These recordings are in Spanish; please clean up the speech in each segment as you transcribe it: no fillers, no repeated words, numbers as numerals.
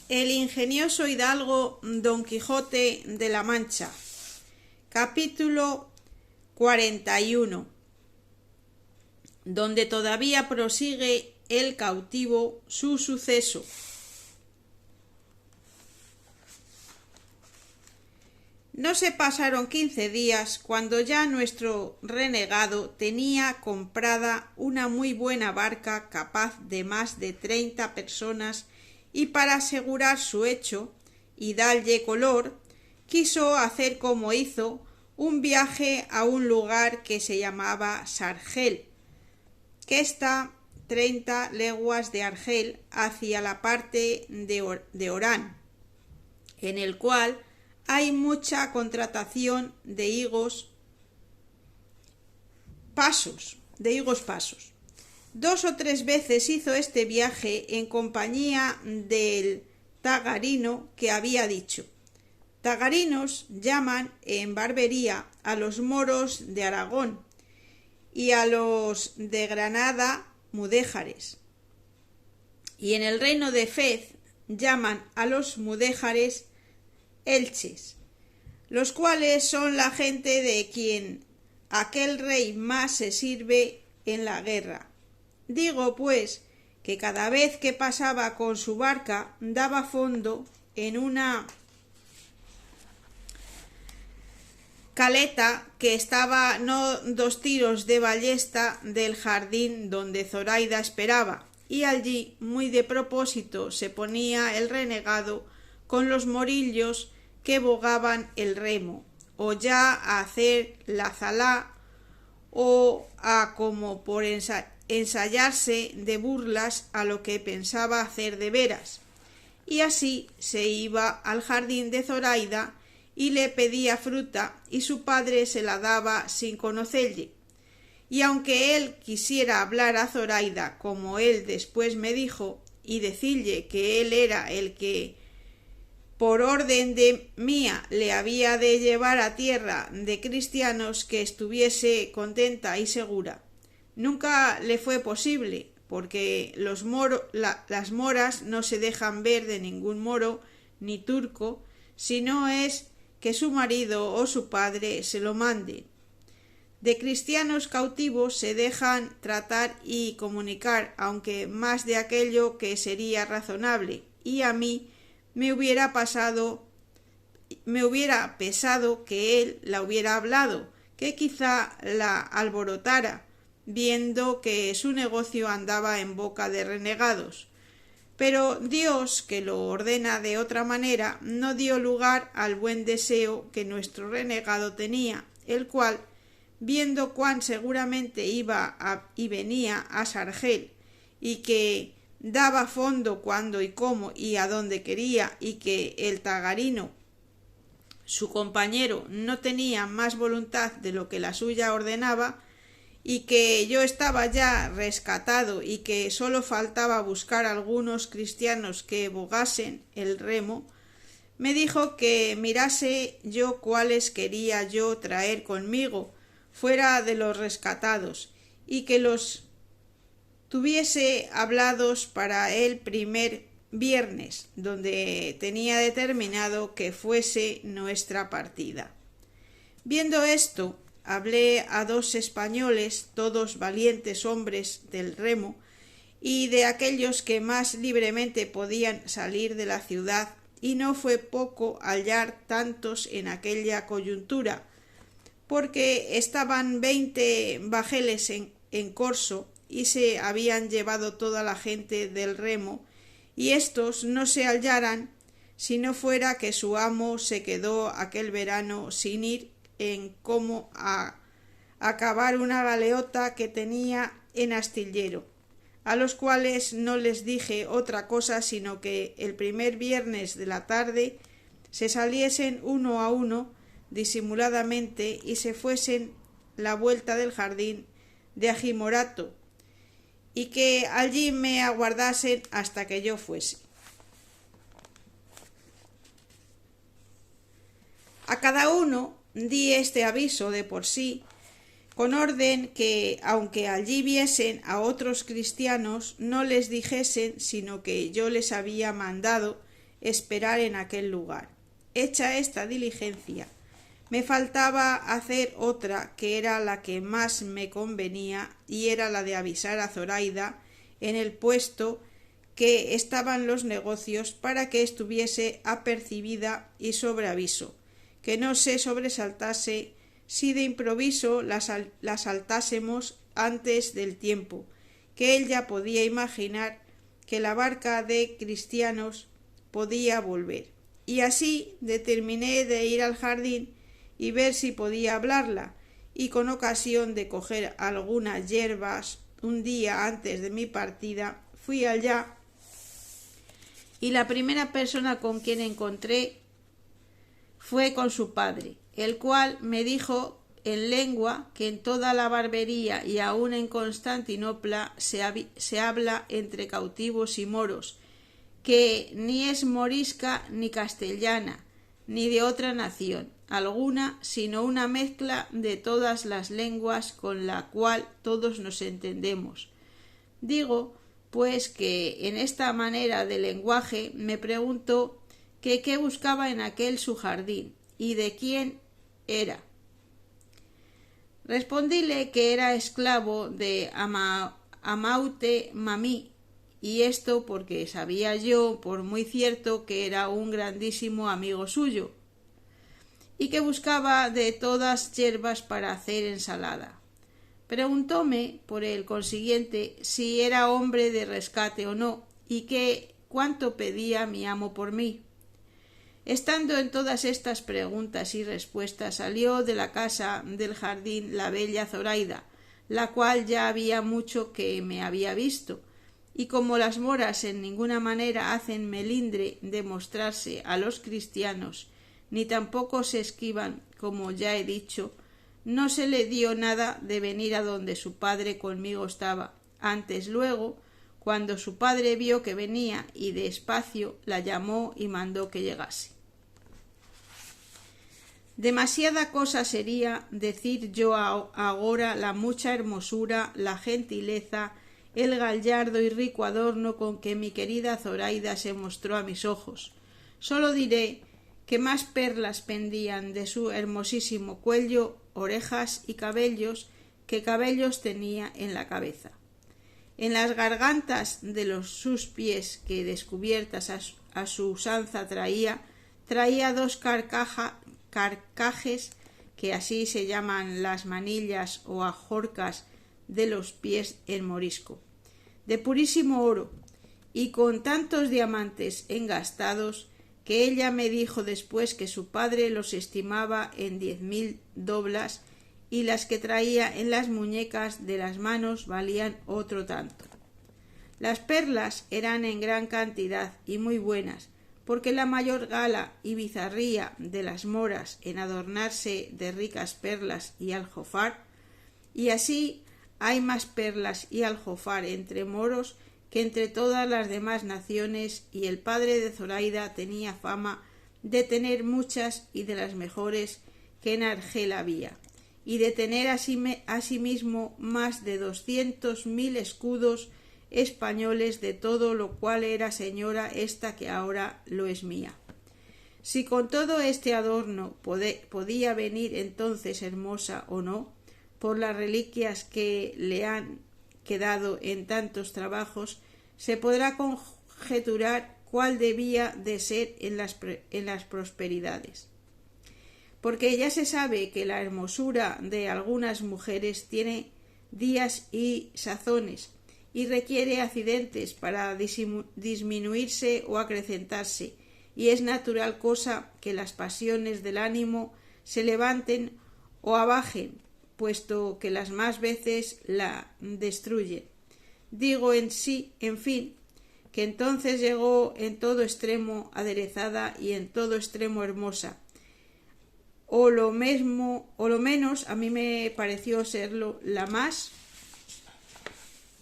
El ingenioso hidalgo Don Quijote de la Mancha. Capítulo 41, donde todavía prosigue el cautivo su suceso. No se pasaron 15 días cuando ya nuestro renegado tenía comprada una muy buena barca capaz de más de 30 personas, y para asegurar su hecho y darle color, quiso hacer como hizo un viaje a un lugar que se llamaba Sargel, que está 30 leguas de Argel hacia la parte de Orán, en el cual hay mucha contratación de higos pasos. 2 o 3 veces hizo este viaje en compañía del tagarino que había dicho. Tagarinos llaman en barbería a los moros de Aragón y a los de Granada mudéjares. Y en el reino de Fez llaman a los mudéjares elches, los cuales son la gente de quien aquel rey más se sirve en la guerra. Digo, pues, que cada vez que pasaba con su barca daba fondo en una caleta que estaba no 2 tiros de ballesta del jardín donde Zoraida esperaba, y allí muy de propósito se ponía el renegado con los morillos que bogaban el remo, o ya a hacer la zalá, o a como por ensayarse de burlas a lo que pensaba hacer de veras. Y así se iba al jardín de Zoraida y le pedía fruta, y su padre se la daba sin conocerle. Y aunque él quisiera hablar a Zoraida, como él después me dijo, y decirle que él era el que por orden de mía le había de llevar a tierra de cristianos, que estuviese contenta y segura, nunca le fue posible, porque las moras no se dejan ver de ningún moro ni turco, si no es que su marido o su padre se lo mande. De cristianos cautivos se dejan tratar y comunicar, aunque más de aquello que sería razonable, y a mí me hubiera pesado que él la hubiera hablado, que quizá la alborotara, viendo que su negocio andaba en boca de renegados. Pero Dios, que lo ordena de otra manera, no dio lugar al buen deseo que nuestro renegado tenía, el cual, viendo cuán seguramente iba y venía a Sargel, y que daba fondo cuando y cómo y a dónde quería, y que el tagarino, su compañero, no tenía más voluntad de lo que la suya ordenaba, y que yo estaba ya rescatado y que sólo faltaba buscar algunos cristianos que bogasen el remo, me dijo que mirase yo cuáles quería yo traer conmigo fuera de los rescatados, y que los tuviese hablados para el primer viernes, donde tenía determinado que fuese nuestra partida. Viendo esto, hablé a 2 españoles, todos valientes hombres del remo, y de aquellos que más libremente podían salir de la ciudad, y no fue poco hallar tantos en aquella coyuntura, porque estaban 20 bajeles en corso, y se habían llevado toda la gente del remo, y éstos no se hallaran si no fuera que su amo se quedó aquel verano sin ir en como a acabar una galeota que tenía en astillero, a los cuales no les dije otra cosa sino que el primer viernes de la tarde se saliesen uno a uno disimuladamente y se fuesen la vuelta del jardín de Ajimorato, y que allí me aguardasen hasta que yo fuese. A cada uno di este aviso de por sí, con orden que, aunque allí viesen a otros cristianos, no les dijesen sino que yo les había mandado esperar en aquel lugar. Hecha esta diligencia, me faltaba hacer otra que era la que más me convenía, y era la de avisar a Zoraida en el puesto que estaban los negocios, para que estuviese apercibida y sobre aviso, que no se sobresaltase si de improviso la saltásemos antes del tiempo, que él ya podía imaginar que la barca de cristianos podía volver. Y así determiné de ir al jardín y ver si podía hablarla, y con ocasión de coger algunas hierbas un día antes de mi partida fui allá, y la primera persona con quien encontré fue con su padre, el cual me dijo en lengua que en toda la barbería y aun en Constantinopla se habla entre cautivos y moros, que ni es morisca ni castellana, ni de otra nación alguna, sino una mezcla de todas las lenguas con la cual todos nos entendemos. Digo, pues, que en esta manera de lenguaje me preguntó que qué buscaba en aquel su jardín y de quién era. Respondíle que era esclavo de Amaute Mamí, y esto porque sabía yo por muy cierto que era un grandísimo amigo suyo, y que buscaba de todas hierbas para hacer ensalada. Preguntóme, por el consiguiente, si era hombre de rescate o no, y que cuánto pedía mi amo por mí. Estando en todas estas preguntas y respuestas, salió de la casa del jardín la bella Zoraida, la cual ya había mucho que me había visto, y como las moras en ninguna manera hacen melindre de mostrarse a los cristianos, ni tampoco se esquivan, como ya he dicho, no se le dio nada de venir a donde su padre conmigo estaba. Antes luego, cuando su padre vio que venía y de espacio, la llamó y mandó que llegase. Demasiada cosa sería decir yo agora la mucha hermosura, la gentileza, el gallardo y rico adorno con que mi querida Zoraida se mostró a mis ojos. Solo diré que más perlas pendían de su hermosísimo cuello, orejas y cabellos que cabellos tenía en la cabeza. En las gargantas de sus pies, que descubiertas a su usanza traía dos carcajes, que así se llaman las manillas o ajorcas de los pies en morisco, de purísimo oro, y con tantos diamantes engastados, que ella me dijo después que su padre los estimaba en 10.000 doblas, y las que traía en las muñecas de las manos valían otro tanto. Las perlas eran en gran cantidad y muy buenas, porque la mayor gala y bizarría de las moras en adornarse de ricas perlas y aljofar, y así hay más perlas y aljofar entre moros que entre todas las demás naciones, y el padre de Zoraida tenía fama de tener muchas y de las mejores que en Argel había, y de tener asimismo más de 200.000 escudos españoles, de todo lo cual era señora esta que ahora lo es mía. Si con todo este adorno podía venir entonces hermosa o no, por las reliquias que le han quedado en tantos trabajos, se podrá conjeturar cuál debía de ser en las prosperidades. Porque ya se sabe que la hermosura de algunas mujeres tiene días y sazones, y requiere accidentes para disminuirse o acrecentarse, y es natural cosa que las pasiones del ánimo se levanten o abajen, puesto que las más veces la destruyen. Digo en fin, que entonces llegó en todo extremo aderezada y en todo extremo hermosa, o lo menos a mí me pareció serlo la más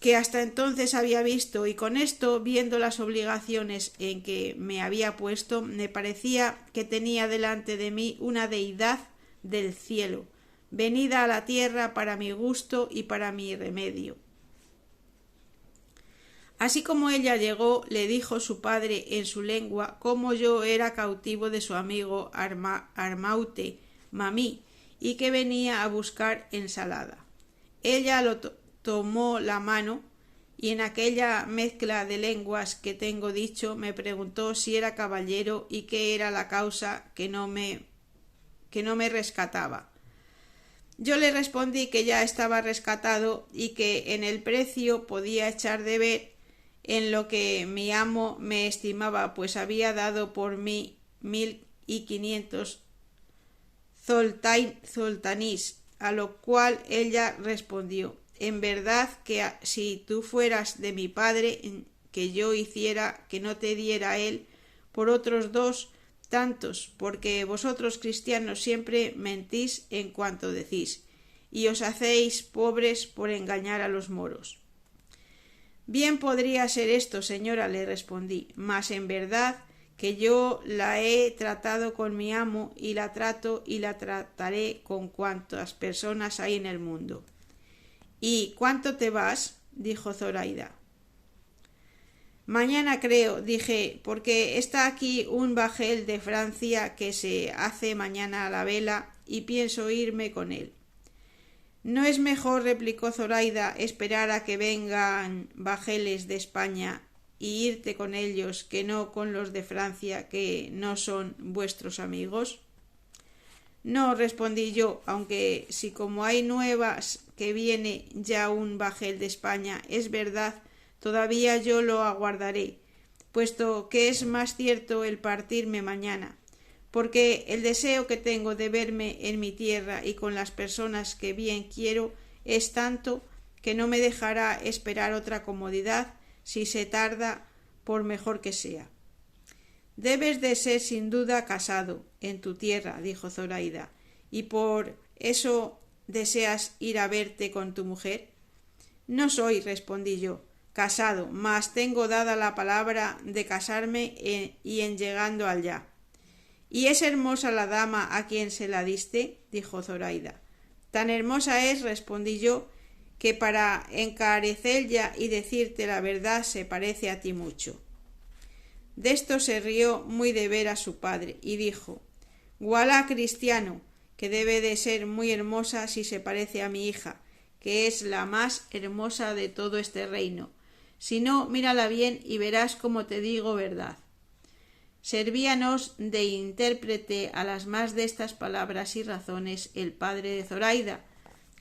que hasta entonces había visto, y con esto, viendo las obligaciones en que me había puesto, me parecía que tenía delante de mí una deidad del cielo, venida a la tierra para mi gusto y para mi remedio. Así como ella llegó, le dijo su padre en su lengua cómo yo era cautivo de su amigo Armaute Mamí y que venía a buscar ensalada. Ella lo tomó la mano y en aquella mezcla de lenguas que tengo dicho me preguntó si era caballero y qué era la causa que no me rescataba. Yo le respondí que ya estaba rescatado y que en el precio podía echar de ver en lo que mi amo me estimaba, pues había dado por mí 1500 zoltanís, a lo cual ella respondió: en verdad que si tú fueras de mi padre, que yo hiciera que no te diera él por otros 2 tantos, porque vosotros cristianos siempre mentís en cuanto decís, y os hacéis pobres por engañar a los moros. Bien podría ser esto, señora, le respondí, mas en verdad que yo la he tratado con mi amo y la trato y la trataré con cuantas personas hay en el mundo. ¿Y cuánto te vas?, dijo Zoraida. Mañana creo, dije, porque está aquí un bajel de Francia que se hace mañana a la vela y pienso irme con él. ¿No es mejor, replicó Zoraida, esperar a que vengan bajeles de España y irte con ellos que no con los de Francia, que no son vuestros amigos? No, respondí yo, aunque si como hay nuevas que viene ya un bajel de España, es verdad, todavía yo lo aguardaré, puesto que es más cierto el partirme mañana, porque el deseo que tengo de verme en mi tierra y con las personas que bien quiero es tanto que no me dejará esperar otra comodidad si se tarda, por mejor que sea. Debes de ser sin duda casado en tu tierra, dijo Zoraida, y por eso deseas ir a verte con tu mujer. No soy, respondí yo, casado, mas tengo dada la palabra de casarme y en llegando allá. ¿Y es hermosa la dama a quien se la diste?, dijo Zoraida. Tan hermosa es, respondí yo, que para encarecella y decirte la verdad se parece a ti mucho. De esto se rió muy de veras su padre y dijo: Gualá, cristiano, que debe de ser muy hermosa si se parece a mi hija, que es la más hermosa de todo este reino. Si no, mírala bien y verás como te digo verdad. Servíanos de intérprete a las más de estas palabras y razones el padre de Zoraida,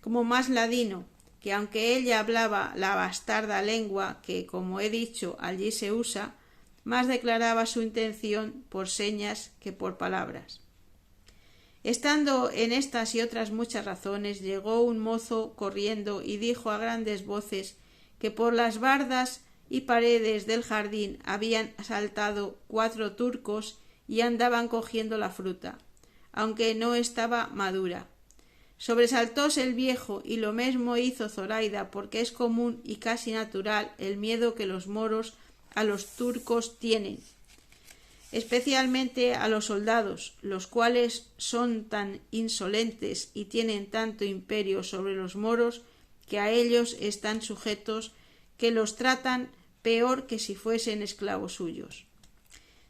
como más ladino, que aunque ella hablaba la bastarda lengua que, como he dicho, allí se usa, más declaraba su intención por señas que por palabras. Estando en estas y otras muchas razones, llegó un mozo corriendo y dijo a grandes voces que por las bardas y paredes del jardín habían saltado 4 turcos y andaban cogiendo la fruta, aunque no estaba madura. Sobresaltóse el viejo y lo mesmo hizo Zoraida, porque es común y casi natural el miedo que los moros a los turcos tienen, especialmente a los soldados, los cuales son tan insolentes y tienen tanto imperio sobre los moros que a ellos están sujetos, que los tratan peor que si fuesen esclavos suyos.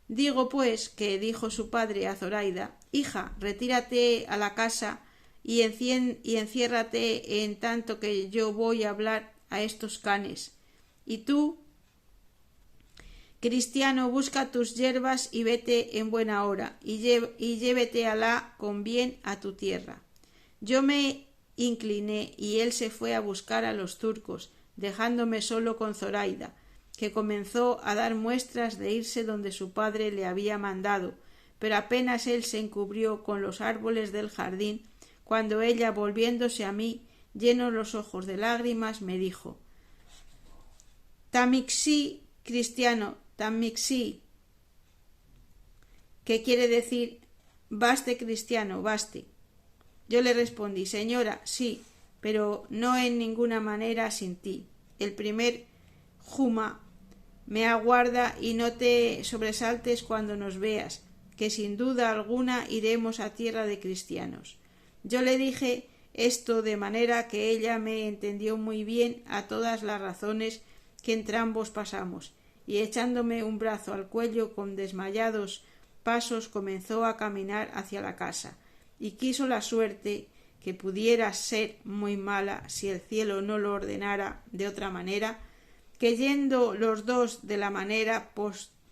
Digo, pues, que dijo su padre a Zoraida: hija, retírate a la casa y enciérrate en tanto que yo voy a hablar a estos canes. Y tú, cristiano, busca tus yerbas y vete en buena hora, y llévete alá con bien a tu tierra. Yo me incliné y él se fue a buscar a los turcos, dejándome solo con Zoraida, que comenzó a dar muestras de irse donde su padre le había mandado, pero apenas él se encubrió con los árboles del jardín, cuando ella, volviéndose a mí, llenos los ojos de lágrimas, me dijo: Tamixí, cristiano, Tamixí, que quiere decir baste, cristiano, baste. Yo le respondí: señora, sí, pero no en ninguna manera sin ti. El primer juma me aguarda y no te sobresaltes cuando nos veas, que sin duda alguna iremos a tierra de cristianos. Yo le dije esto de manera que ella me entendió muy bien a todas las razones que entrambos pasamos, y echándome un brazo al cuello con desmayados pasos comenzó a caminar hacia la casa, y quiso la suerte que pudiera ser muy mala si el cielo no lo ordenara de otra manera, que yendo los dos de la manera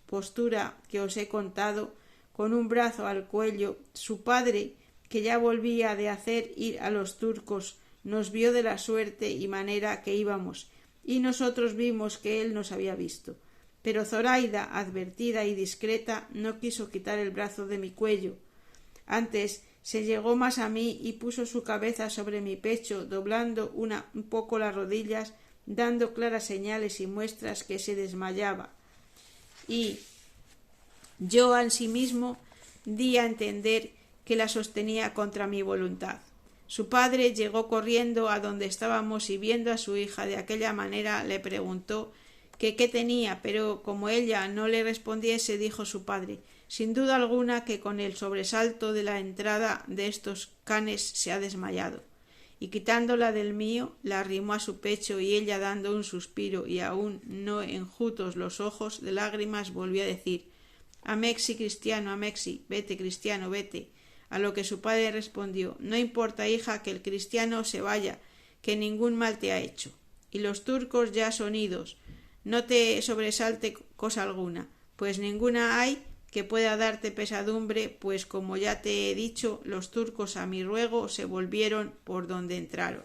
postura que os he contado, con un brazo al cuello, su padre, que ya volvía de hacer ir a los turcos, nos vio de la suerte y manera que íbamos, y nosotros vimos que él nos había visto. Pero Zoraida, advertida y discreta, no quiso quitar el brazo de mi cuello. Antes se llegó más a mí y puso su cabeza sobre mi pecho, doblando un poco las rodillas, dando claras señales y muestras que se desmayaba. Y yo ansimismo di a entender que la sostenía contra mi voluntad. Su padre llegó corriendo a donde estábamos y viendo a su hija de aquella manera le preguntó que qué tenía, pero como ella no le respondiese, dijo su padre: sin duda alguna que con el sobresalto de la entrada de estos canes se ha desmayado. Y quitándola del mío, la arrimó a su pecho y ella, dando un suspiro y aún no enjutos los ojos de lágrimas, volvió a decir: Amexi, cristiano, Amexi, vete, cristiano, vete. A lo que su padre respondió: no importa, hija, que el cristiano se vaya, que ningún mal te ha hecho. Y los turcos ya son idos. No te sobresalte cosa alguna, pues ninguna hay que pueda darte pesadumbre, pues como ya te he dicho, los turcos a mi ruego se volvieron por donde entraron.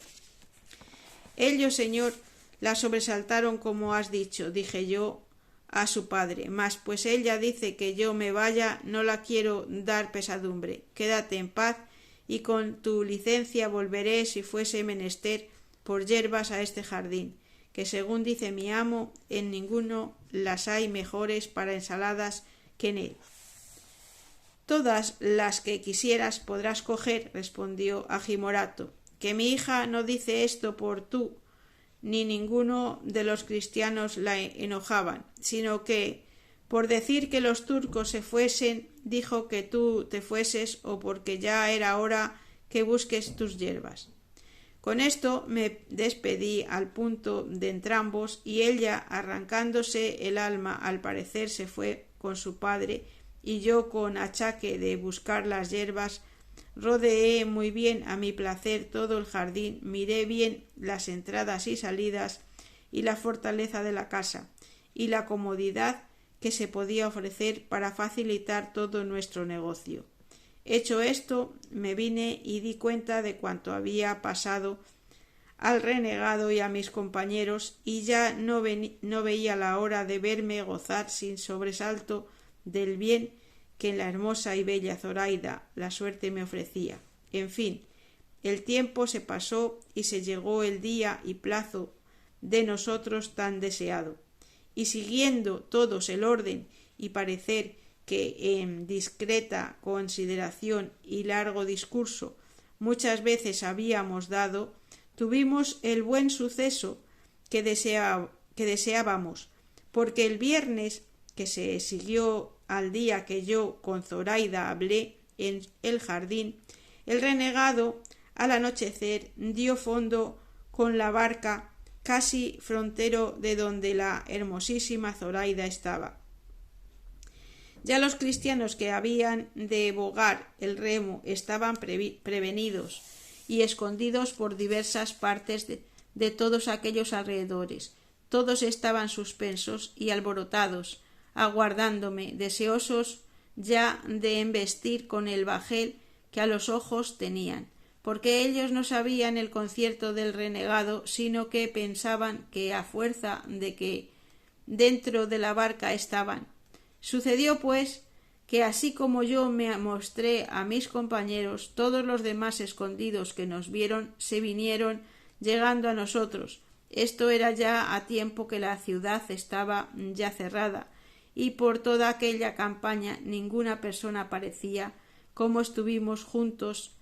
Ellos, señor, la sobresaltaron como has dicho, dije yo a su padre, mas pues ella dice que yo me vaya, no la quiero dar pesadumbre. Quédate en paz y con tu licencia volveré si fuese menester por yerbas a este jardín, que según dice mi amo, en ninguno las hay mejores para ensaladas que en él. Todas las que quisieras podrás coger, respondió Agimorato, que mi hija no dice esto por tú, ni ninguno de los cristianos la enojaban, sino que, por decir que los turcos se fuesen, dijo que tú te fueses o porque ya era hora que busques tus yerbas. Con esto me despedí al punto de entrambos y ella, arrancándose el alma, al parecer se fue con su padre y yo, con achaque de buscar las yerbas, rodeé muy bien a mi placer todo el jardín, miré bien las entradas y salidas y la fortaleza de la casa y la comodidad que se podía ofrecer para facilitar todo nuestro negocio. Hecho esto, me vine y di cuenta de cuanto había pasado al renegado y a mis compañeros, y ya no veía la hora de verme gozar sin sobresalto del bien que en la hermosa y bella Zoraida la suerte me ofrecía. En fin, el tiempo se pasó y se llegó el día y plazo de nosotros tan deseado, y siguiendo todos el orden y parecer que en discreta consideración y largo discurso muchas veces habíamos dado, tuvimos el buen suceso que deseábamos, porque el viernes, que se siguió al día que yo con Zoraida hablé en el jardín, el renegado al anochecer dio fondo con la barca casi frontero de donde la hermosísima Zoraida estaba. Ya los cristianos que habían de bogar el remo estaban prevenidos y escondidos por diversas partes de todos aquellos alrededores. Todos estaban suspensos y alborotados, aguardándome, deseosos ya de embestir con el bajel que a los ojos tenían, porque ellos no sabían el concierto del renegado, sino que pensaban que a fuerza de que dentro de la barca estaban. Sucedió, pues, que así como yo me mostré a mis compañeros, todos los demás escondidos que nos vieron se vinieron llegando a nosotros. Esto era ya a tiempo que la ciudad estaba ya cerrada, y por toda aquella campaña ninguna persona parecía. Como estuvimos juntos,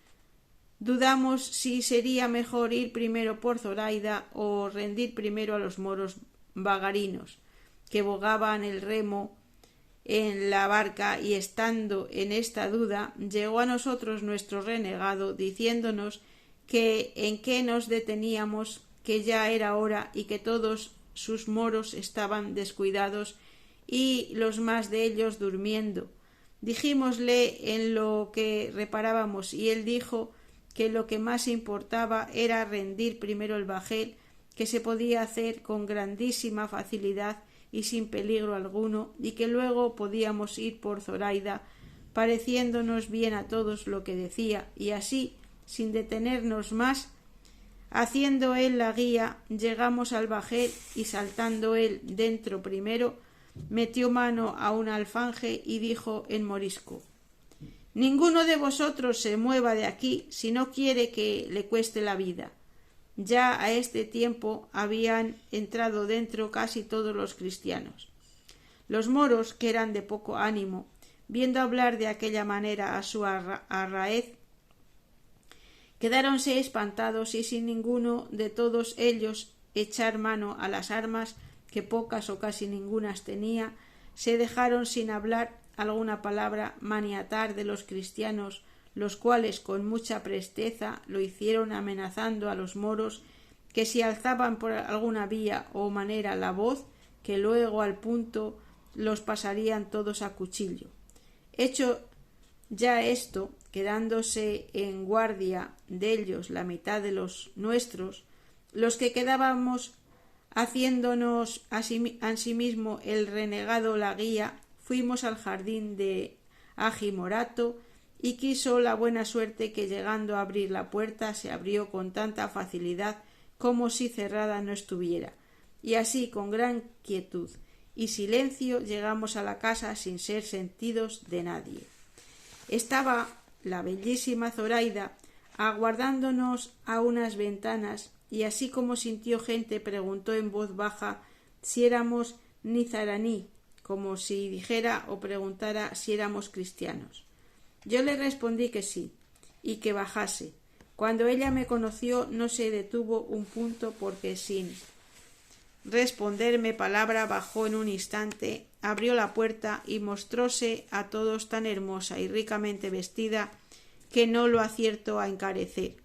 dudamos si sería mejor ir primero por Zoraida o rendir primero a los moros vagarinos, que bogaban el remo en la barca, y estando en esta duda, llegó a nosotros nuestro renegado, diciéndonos que en qué nos deteníamos, que ya era hora y que todos sus moros estaban descuidados y los más de ellos durmiendo. Dijímosle en lo que reparábamos y él dijo que lo que más importaba era rendir primero el bajel, que se podía hacer con grandísima facilidad y sin peligro alguno, y que luego podíamos ir por Zoraida, pareciéndonos bien a todos lo que decía, y así, sin detenernos más, haciendo él la guía, llegamos al bajel y saltando él dentro primero, metió mano a un alfanje y dijo en morisco: «Ninguno de vosotros se mueva de aquí si no quiere que le cueste la vida». Ya a este tiempo habían entrado dentro casi todos los cristianos. Los moros, que eran de poco ánimo, viendo hablar de aquella manera a su arráez, quedáronse espantados y sin ninguno de todos ellos echar mano a las armas, que pocas o casi ningunas tenía, se dejaron sin hablar alguna palabra maniatar de los cristianos, los cuales con mucha presteza lo hicieron, amenazando a los moros que si alzaban por alguna vía o manera la voz, que luego al punto los pasarían todos a cuchillo. Hecho ya esto, quedándose en guardia de ellos la mitad de los nuestros, los que quedábamos haciéndonos asimismo el renegado la guía, fuimos al jardín de Agimorato, y quiso la buena suerte que llegando a abrir la puerta se abrió con tanta facilidad como si cerrada no estuviera, y así con gran quietud y silencio llegamos a la casa sin ser sentidos de nadie. Estaba la bellísima Zoraida aguardándonos a unas ventanas, y así como sintió gente preguntó en voz baja si éramos nizaraní, como si dijera o preguntara si éramos cristianos. Yo le respondí que sí, y que bajase. Cuando ella me conoció no se detuvo un punto, porque sin responderme palabra bajó en un instante, abrió la puerta y mostróse a todos tan hermosa y ricamente vestida que no lo acierto a encarecer.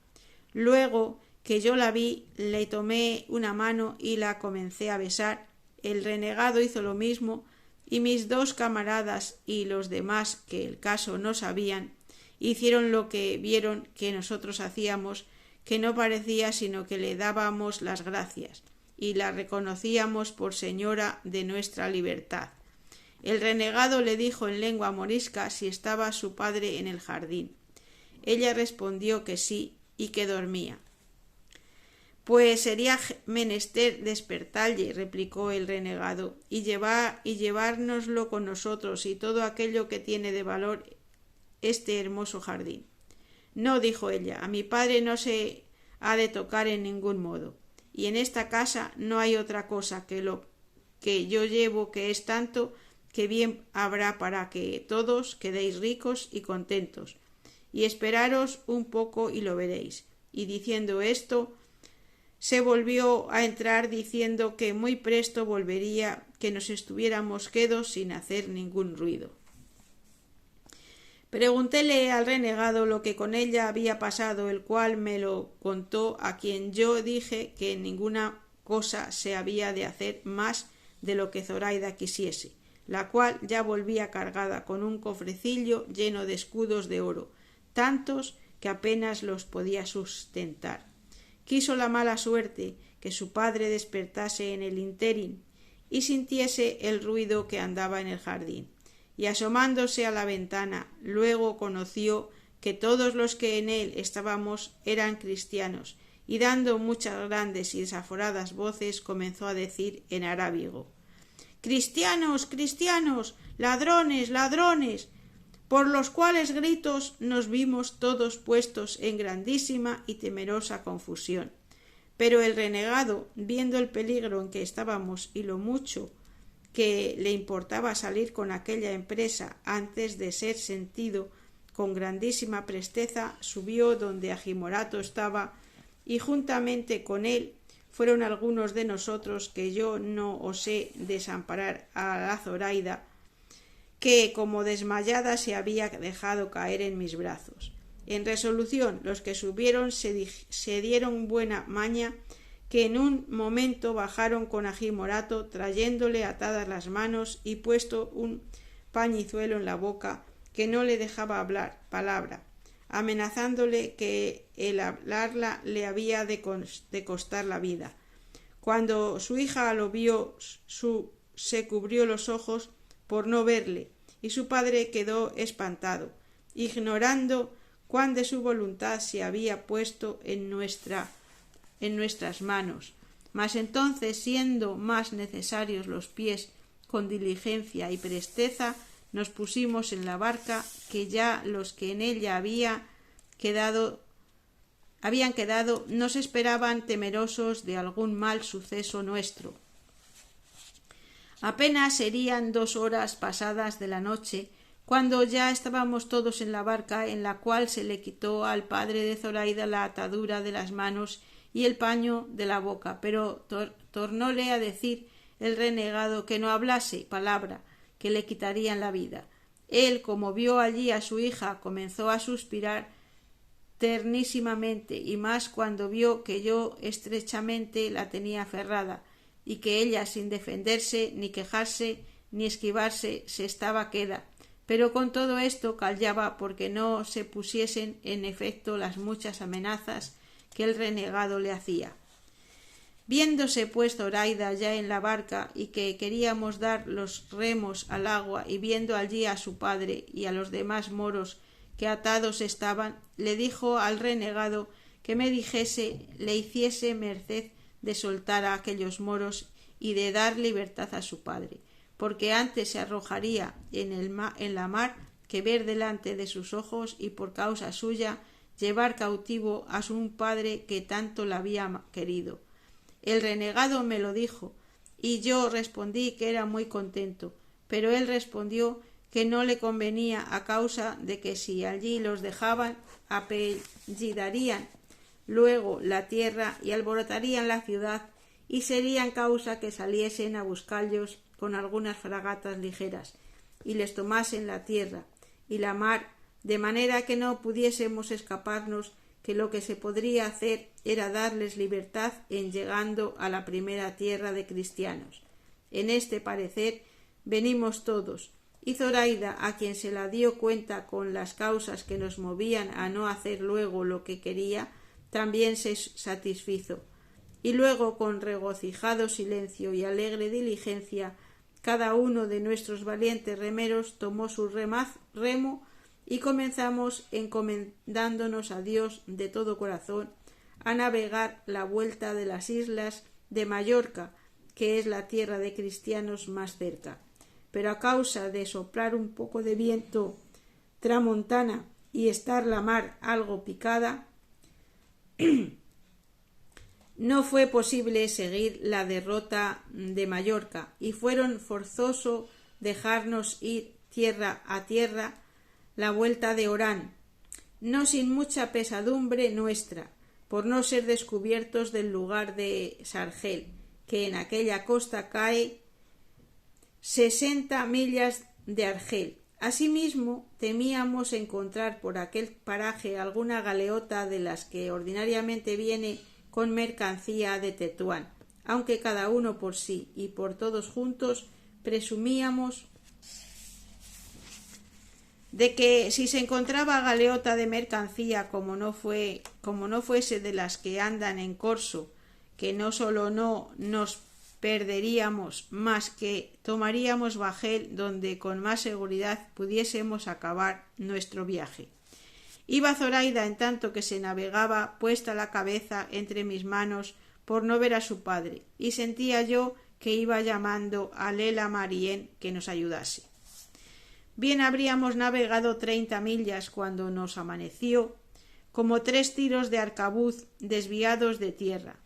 Luego que yo la vi, le tomé una mano y la comencé a besar. El renegado hizo lo mismo, y mis dos camaradas y los demás, que el caso no sabían, hicieron lo que vieron que nosotros hacíamos, que no parecía sino que le dábamos las gracias, y la reconocíamos por señora de nuestra libertad. El renegado le dijo en lengua morisca si estaba su padre en el jardín. Ella respondió que sí y que dormía. «Pues sería menester despertalle», replicó el renegado, y llevárnoslo con nosotros y todo aquello que tiene de valor este hermoso jardín. «No», dijo ella, «a mi padre no se ha de tocar en ningún modo, y en esta casa no hay otra cosa que lo que yo llevo, que es tanto que bien habrá para que todos quedéis ricos y contentos, y esperaros un poco y lo veréis». Y diciendo esto, se volvió a entrar diciendo que muy presto volvería, que nos estuviéramos quedos sin hacer ningún ruido. Preguntéle al renegado lo que con ella había pasado, el cual me lo contó, a quien yo dije que en ninguna cosa se había de hacer más de lo que Zoraida quisiese, la cual ya volvía cargada con un cofrecillo lleno de escudos de oro, tantos que apenas los podía sustentar. Quiso la mala suerte que su padre despertase en el ínterin y sintiese el ruido que andaba en el jardín, y asomándose a la ventana luego conoció que todos los que en él estábamos eran cristianos, y dando muchas grandes y desaforadas voces comenzó a decir en arábigo: «¡Cristianos, cristianos! ¡Ladrones, ladrones!», por los cuales gritos nos vimos todos puestos en grandísima y temerosa confusión. Pero el renegado, viendo el peligro en que estábamos y lo mucho que le importaba salir con aquella empresa antes de ser sentido, con grandísima presteza subió donde Agimorato estaba, y juntamente con él fueron algunos de nosotros, que yo no osé desamparar a la Zoraida, que como desmayada se había dejado caer en mis brazos. En resolución, los que subieron se dieron buena maña que en un momento bajaron con ají morato, trayéndole atadas las manos y puesto un pañizuelo en la boca que no le dejaba hablar palabra, amenazándole que el hablarla le había de costar la vida. Cuando su hija lo vio, se cubrió los ojos por no verle, y su padre quedó espantado, ignorando cuán de su voluntad se había puesto en nuestras manos. Mas entonces, siendo más necesarios los pies, con diligencia y presteza, nos pusimos en la barca, que ya los que en ella habían quedado nos esperaban temerosos de algún mal suceso nuestro. Apenas serían 2 horas pasadas de la noche, cuando ya estábamos todos en la barca, en la cual se le quitó al padre de Zoraida la atadura de las manos y el paño de la boca, pero tornóle a decir el renegado que no hablase palabra, que le quitarían la vida. Él, como vio allí a su hija, comenzó a suspirar ternísimamente, y más cuando vio que yo estrechamente la tenía aferrada, y que ella, sin defenderse, ni quejarse, ni esquivarse, se estaba queda. Pero con todo esto callaba, porque no se pusiesen en efecto las muchas amenazas que el renegado le hacía. Viéndose pues Zoraida ya en la barca, y que queríamos dar los remos al agua, y viendo allí a su padre y a los demás moros que atados estaban, le dijo al renegado que me dijese, le hiciese merced de soltar a aquellos moros y de dar libertad a su padre, porque antes se arrojaría en la mar que ver delante de sus ojos y por causa suya llevar cautivo a su padre que tanto la había querido. El renegado me lo dijo, y yo respondí que era muy contento, pero él respondió que no le convenía, a causa de que si allí los dejaban apellidarían luego la tierra y alborotarían la ciudad, y serían causa que saliesen a buscarlos con algunas fragatas ligeras y les tomasen la tierra y la mar, de manera que no pudiésemos escaparnos, que lo que se podría hacer era darles libertad en llegando a la primera tierra de cristianos. En este parecer venimos todos, y Zoraida, a quien se la dio cuenta con las causas que nos movían a no hacer luego lo que quería, también se satisfizo. Y luego, con regocijado silencio y alegre diligencia, cada uno de nuestros valientes remeros tomó su remo y comenzamos, encomendándonos a Dios de todo corazón, a navegar la vuelta de las islas de Mallorca, que es la tierra de cristianos más cerca. Pero a causa de soplar un poco de viento tramontana y estar la mar algo picada, no fue posible seguir la derrota de Mallorca, y fueron forzoso dejarnos ir tierra a tierra la vuelta de Orán, no sin mucha pesadumbre nuestra, por no ser descubiertos del lugar de Sargel, que en aquella costa cae 60 millas de Argel. Asimismo, temíamos encontrar por aquel paraje alguna galeota de las que ordinariamente viene con mercancía de Tetuán, aunque cada uno por sí y por todos juntos presumíamos de que si se encontraba galeota de mercancía como no fuese de las que andan en corso, que no solo no nos perderíamos, más que tomaríamos bajel donde con más seguridad pudiésemos acabar nuestro viaje. Iba Zoraida en tanto que se navegaba puesta la cabeza entre mis manos por no ver a su padre, y sentía yo que iba llamando a Lela Marién que nos ayudase. Bien habríamos navegado 30 millas cuando nos amaneció como 3 tiros de arcabuz desviados de tierra,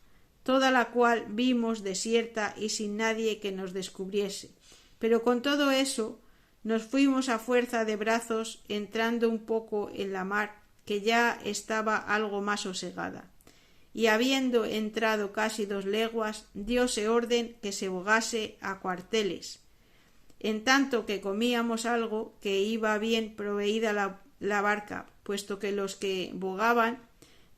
toda la cual vimos desierta y sin nadie que nos descubriese. Pero con todo eso nos fuimos a fuerza de brazos, entrando un poco en la mar, que ya estaba algo más sosegada, y habiendo entrado casi 2 leguas, dióse orden que se bogase a cuarteles, en tanto que comíamos algo, que iba bien proveída la barca, puesto que los que bogaban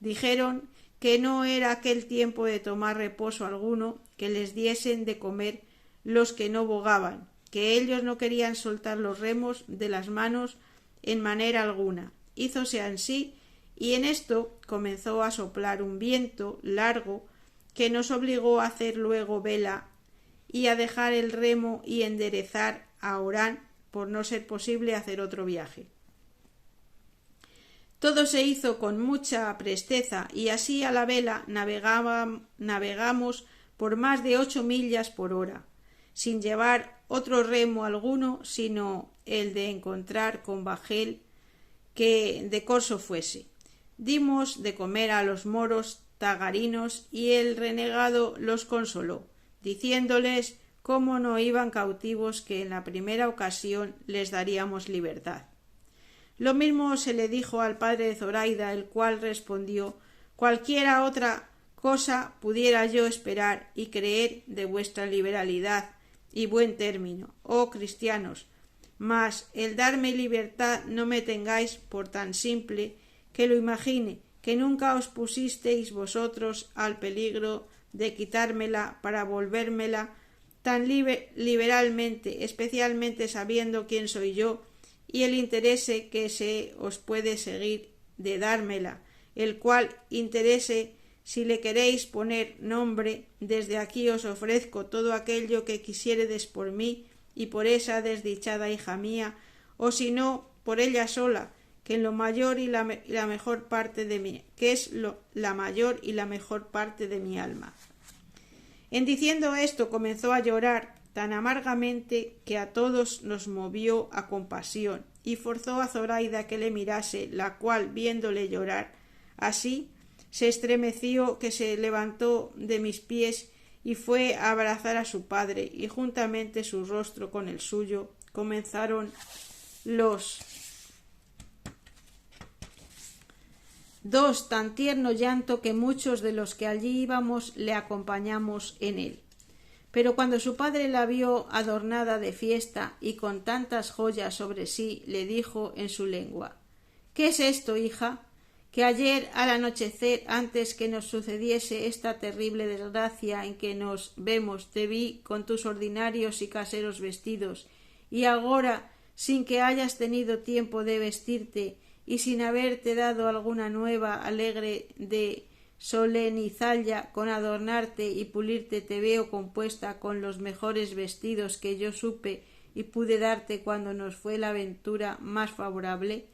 dijeron que no era aquel tiempo de tomar reposo alguno, que les diesen de comer los que no bogaban, que ellos no querían soltar los remos de las manos en manera alguna. Hízose ansí, y en esto comenzó a soplar un viento largo que nos obligó a hacer luego vela y a dejar el remo y enderezar a Orán, por no ser posible hacer otro viaje. Todo se hizo con mucha presteza, y así a la vela navegamos por más de 8 millas por hora, sin llevar otro remo alguno, sino el de encontrar con bajel que de corso fuese. Dimos de comer a los moros tagarinos, y el renegado los consoló, diciéndoles cómo no iban cautivos, que en la primera ocasión les daríamos libertad. Lo mismo se le dijo al padre de Zoraida, el cual respondió: cualquiera otra cosa pudiera yo esperar y creer de vuestra liberalidad y buen término, oh cristianos, mas el darme libertad no me tengáis por tan simple que lo imagine, que nunca os pusisteis vosotros al peligro de quitármela para volvérmela tan liberalmente, especialmente sabiendo quién soy yo y el interese que se os puede seguir de dármela, el cual interese, si le queréis poner nombre, desde aquí os ofrezco todo aquello que quisiéredes por mí y por esa desdichada hija mía, o si no, por ella sola, que en lo mayor y la mejor parte de mí, que es la mayor y la mejor parte de mi alma. En diciendo esto comenzó a llorar tan amargamente que a todos nos movió a compasión, y forzó a Zoraida que le mirase, la cual, viéndole llorar así, se estremeció, que se levantó de mis pies y fue a abrazar a su padre, y juntamente su rostro con el suyo comenzaron los dos tan tierno llanto que muchos de los que allí íbamos le acompañamos en él. Pero cuando su padre la vio adornada de fiesta y con tantas joyas sobre sí, le dijo en su lengua: ¿Qué es esto, hija? Que ayer al anochecer, antes que nos sucediese esta terrible desgracia en que nos vemos, te vi con tus ordinarios y caseros vestidos, y agora, sin que hayas tenido tiempo de vestirte y sin haberte dado alguna nueva alegre de solenizalla con adornarte y pulirte, te veo compuesta con los mejores vestidos que yo supe y pude darte cuando nos fue la ventura más favorable.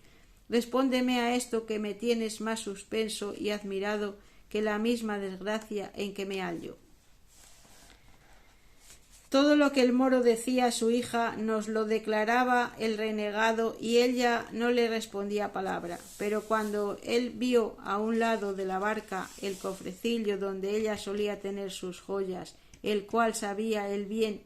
Respóndeme a esto, que me tienes más suspenso y admirado que la misma desgracia en que me hallo. Todo lo que el moro decía a su hija nos lo declaraba el renegado, y ella no le respondía palabra, pero cuando él vio a un lado de la barca el cofrecillo donde ella solía tener sus joyas, el cual sabía él bien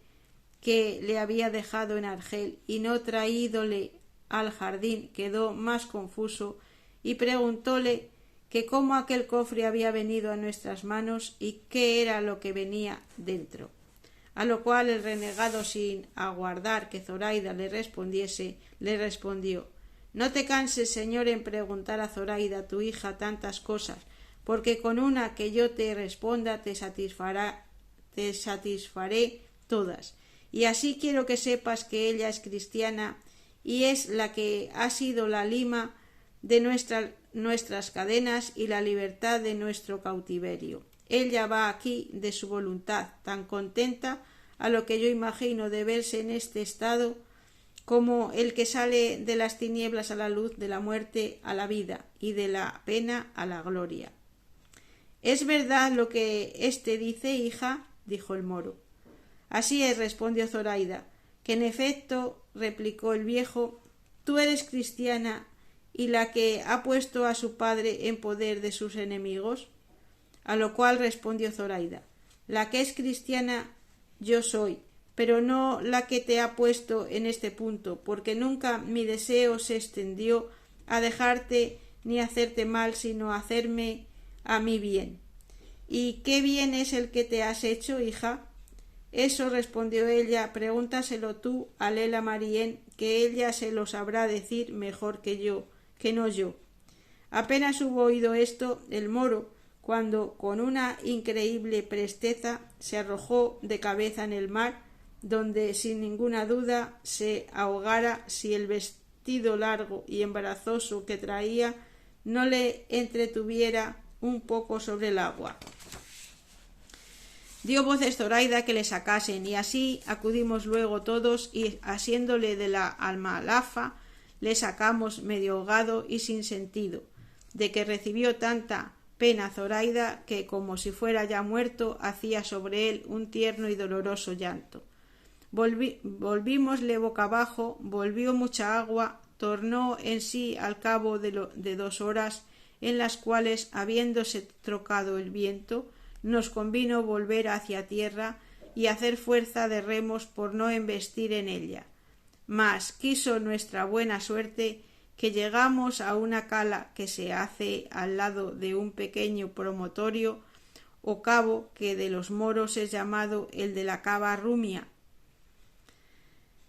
que le había dejado en Argel y no traídole al jardín, quedó más confuso y preguntóle que cómo aquel cofre había venido a nuestras manos y qué era lo que venía dentro. A lo cual el renegado, sin aguardar que Zoraida le respondiese, le respondió: No te canses, señor, en preguntar a Zoraida, tu hija, tantas cosas, porque con una que yo te responda te satisfaré todas. Y así quiero que sepas que ella es cristiana y es la que ha sido la lima de nuestras cadenas y la libertad de nuestro cautiverio. Ella va aquí de su voluntad, tan contenta a lo que yo imagino de verse en este estado como el que sale de las tinieblas a la luz, de la muerte a la vida y de la pena a la gloria. ¿Es verdad lo que éste dice, hija?, dijo el moro. Así es, respondió Zoraida, que en efecto, replicó el viejo, tú eres cristiana y la que ha puesto a su padre en poder de sus enemigos. A lo cual respondió Zoraida: La que es cristiana yo soy, pero no la que te ha puesto en este punto, porque nunca mi deseo se extendió a dejarte ni hacerte mal, sino a hacerme a mí bien. ¿Y qué bien es el que te has hecho, hija? Eso, respondió ella, pregúntaselo tú a Lela Marién, que ella se lo sabrá decir mejor que yo, que no yo. Apenas hubo oído esto, el moro, cuando con una increíble presteza se arrojó de cabeza en el mar, donde sin ninguna duda se ahogara si el vestido largo y embarazoso que traía no le entretuviera un poco sobre el agua. Dio voces Zoraida que le sacasen, y así acudimos luego todos, y asiéndole de la almalafa le sacamos medio ahogado y sin sentido, de que recibió tanta pena Zoraida que, como si fuera ya muerto, hacía sobre él un tierno y doloroso llanto. Volvímosle boca abajo, volvió mucha agua, tornó en sí al cabo de 2 horas, en las cuales, habiéndose trocado el viento, nos convino volver hacia tierra y hacer fuerza de remos por no embestir en ella. Mas quiso nuestra buena suerte que llegamos a una cala que se hace al lado de un pequeño promontorio o cabo que de los moros es llamado el de la cava rumia,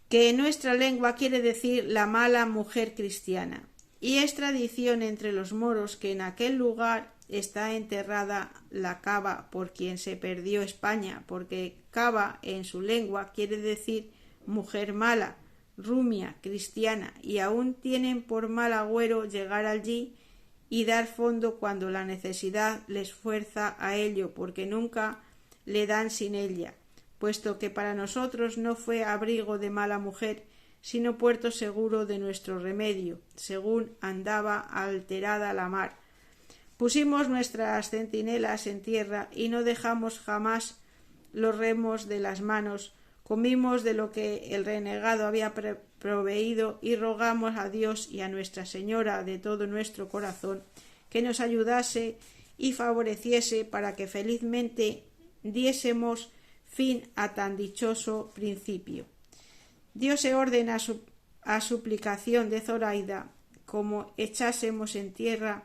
que en nuestra lengua quiere decir la mala mujer cristiana, y es tradición entre los moros que en aquel lugar está enterrada la cava por quien se perdió España, porque cava en su lengua quiere decir mujer mala, rumia, cristiana, y aún tienen por mal agüero llegar allí y dar fondo cuando la necesidad les fuerza a ello, porque nunca le dan sin ella, puesto que para nosotros no fue abrigo de mala mujer, sino puerto seguro de nuestro remedio, según andaba alterada la mar. Pusimos nuestras centinelas en tierra y no dejamos jamás los remos de las manos. Comimos de lo que el renegado había proveído y rogamos a Dios y a Nuestra Señora de todo nuestro corazón que nos ayudase y favoreciese para que felizmente diésemos fin a tan dichoso principio. Diose orden a suplicación de Zoraida, como echásemos en tierra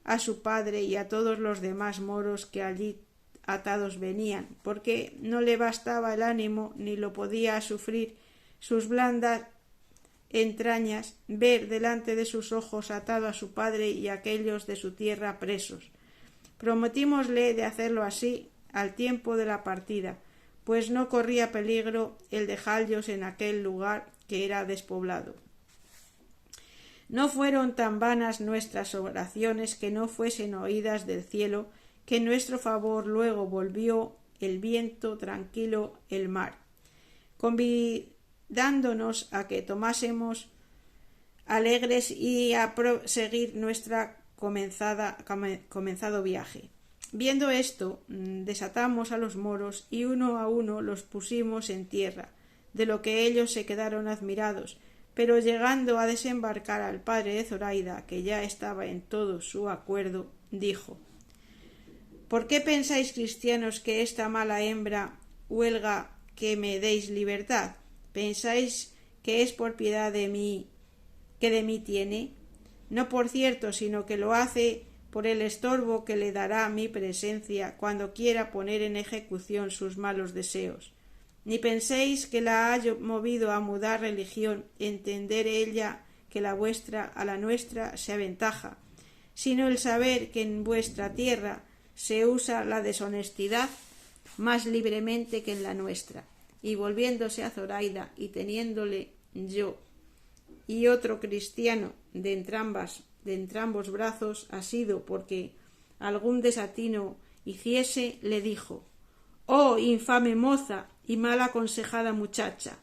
a su padre y a todos los demás moros que allí atados venían, porque no le bastaba el ánimo ni lo podía sufrir sus blandas entrañas ver delante de sus ojos atado a su padre y aquellos de su tierra presos. Prometímosle de hacerlo así al tiempo de la partida, pues no corría peligro el dejallos en aquel lugar que era despoblado. No fueron tan vanas nuestras oraciones que no fuesen oídas del cielo, que en nuestro favor luego volvió el viento tranquilo el mar, convidándonos a que tomásemos alegres y a proseguir nuestra comenzado viaje. Viendo esto, desatamos a los moros y uno a uno los pusimos en tierra, de lo que ellos se quedaron admirados, pero llegando a desembarcar al padre de Zoraida, que ya estaba en todo su acuerdo, dijo: ¿Por qué pensáis, cristianos, que esta mala hembra huelga que me deis libertad? ¿Pensáis que es por piedad de mí que de mí tiene? No por cierto, sino que lo hace por el estorbo que le dará mi presencia cuando quiera poner en ejecución sus malos deseos. Ni penséis que la ha movido a mudar religión, entender ella que la vuestra a la nuestra se aventaja, sino el saber que en vuestra tierra se usa la deshonestidad más libremente que en la nuestra. Y volviéndose a Zoraida y teniéndole yo y otro cristiano de entrambos brazos asido porque algún desatino hiciese, le dijo: «Oh, infame moza y mal aconsejada muchacha,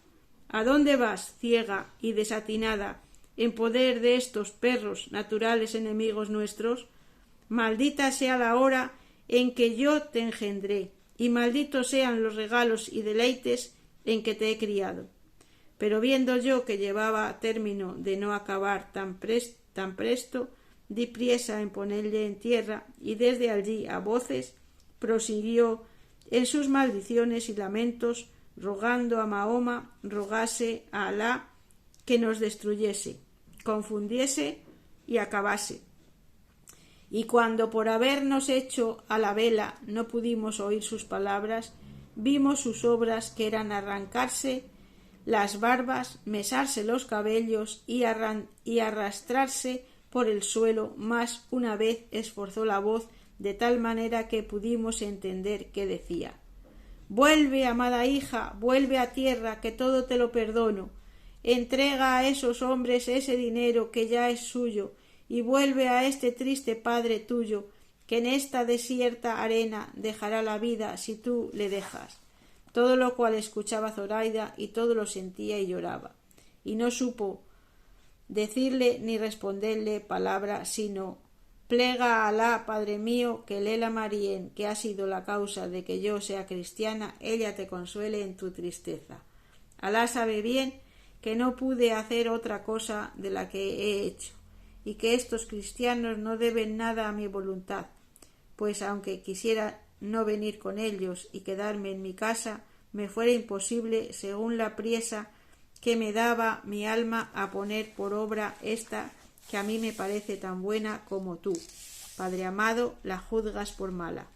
¿a dónde vas, ciega y desatinada, en poder de estos perros naturales enemigos nuestros? Maldita sea la hora en que yo te engendré, y malditos sean los regalos y deleites en que te he criado». Pero viendo yo que llevaba término de no acabar tan presto, di priesa en ponerle en tierra, y desde allí a voces prosiguió en sus maldiciones y lamentos, rogando a Mahoma rogase a Alá que nos destruyese, confundiese y acabase. Y cuando por habernos hecho a la vela no pudimos oír sus palabras, vimos sus obras, que eran arrancarse las barbas, mesarse los cabellos y arrastrarse por el suelo, mas una vez esforzó la voz de tal manera que pudimos entender que decía: «Vuelve, amada hija, vuelve a tierra, que todo te lo perdono. Entrega a esos hombres ese dinero que ya es suyo, y vuelve a este triste padre tuyo, que en esta desierta arena dejará la vida si tú le dejas». Todo lo cual escuchaba Zoraida y todo lo sentía y lloraba, y no supo decirle ni responderle palabra, sino: «Plega a Alá, Padre mío, que Lela Marién, que ha sido la causa de que yo sea cristiana, ella te consuele en tu tristeza. Alá sabe bien que no pude hacer otra cosa de la que he hecho, y que estos cristianos no deben nada a mi voluntad, pues aunque quisiera no venir con ellos y quedarme en mi casa, me fuera imposible, según la priesa que me daba mi alma, a poner por obra esta que a mí me parece tan buena como tú, Padre amado, la juzgas por mala».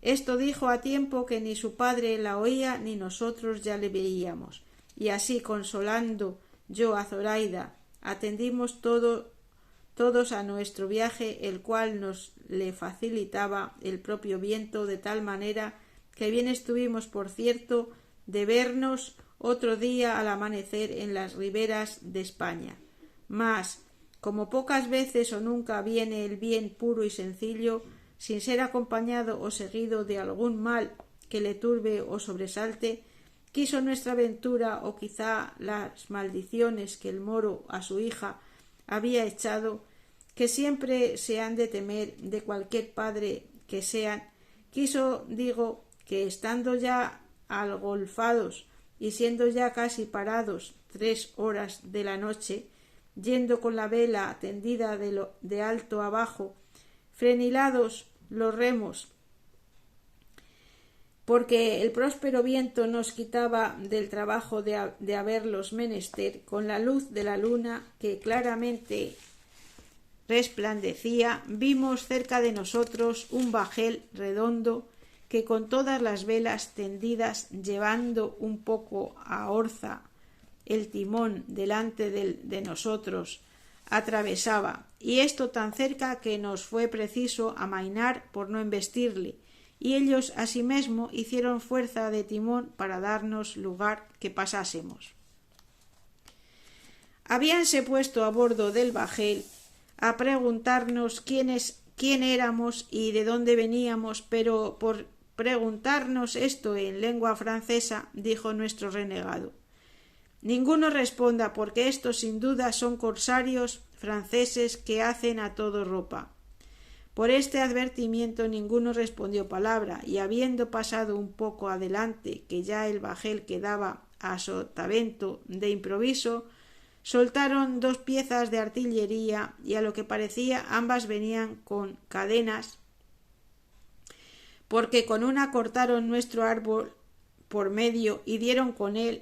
Esto dijo a tiempo que ni su padre la oía ni nosotros ya le veíamos, y así, consolando yo a Zoraida, atendimos todos a nuestro viaje, el cual nos le facilitaba el propio viento, de tal manera que bien estuvimos, por cierto, de vernos otro día al amanecer en las riberas de España. Mas, como pocas veces o nunca viene el bien puro y sencillo, sin ser acompañado o seguido de algún mal que le turbe o sobresalte, quiso nuestra ventura, o quizá las maldiciones que el moro a su hija había echado, que siempre se han de temer de cualquier padre que sean, quiso, digo, que estando ya algolfados y siendo ya casi parados 3 horas de la noche, yendo con la vela tendida de alto abajo, frenilados los remos, porque el próspero viento nos quitaba del trabajo de haberlos menester, con la luz de la luna que claramente resplandecía, vimos cerca de nosotros un bajel redondo que, con todas las velas tendidas, llevando un poco a orza el timón delante de nosotros, atravesaba, y esto tan cerca que nos fue preciso amainar por no embestirle, y ellos asimesmo hicieron fuerza de timón para darnos lugar que pasásemos. Habíanse puesto a bordo del bajel a preguntarnos quién éramos y de dónde veníamos, pero por preguntarnos esto en lengua francesa, dijo nuestro renegado: «Ninguno responda, porque estos sin duda son corsarios franceses que hacen a todo ropa». Por este advertimiento ninguno respondió palabra, y habiendo pasado un poco adelante, que ya el bajel quedaba a sotavento de improviso, soltaron 2 piezas de artillería, y a lo que parecía ambas venían con cadenas, porque con una cortaron nuestro árbol por medio y dieron con él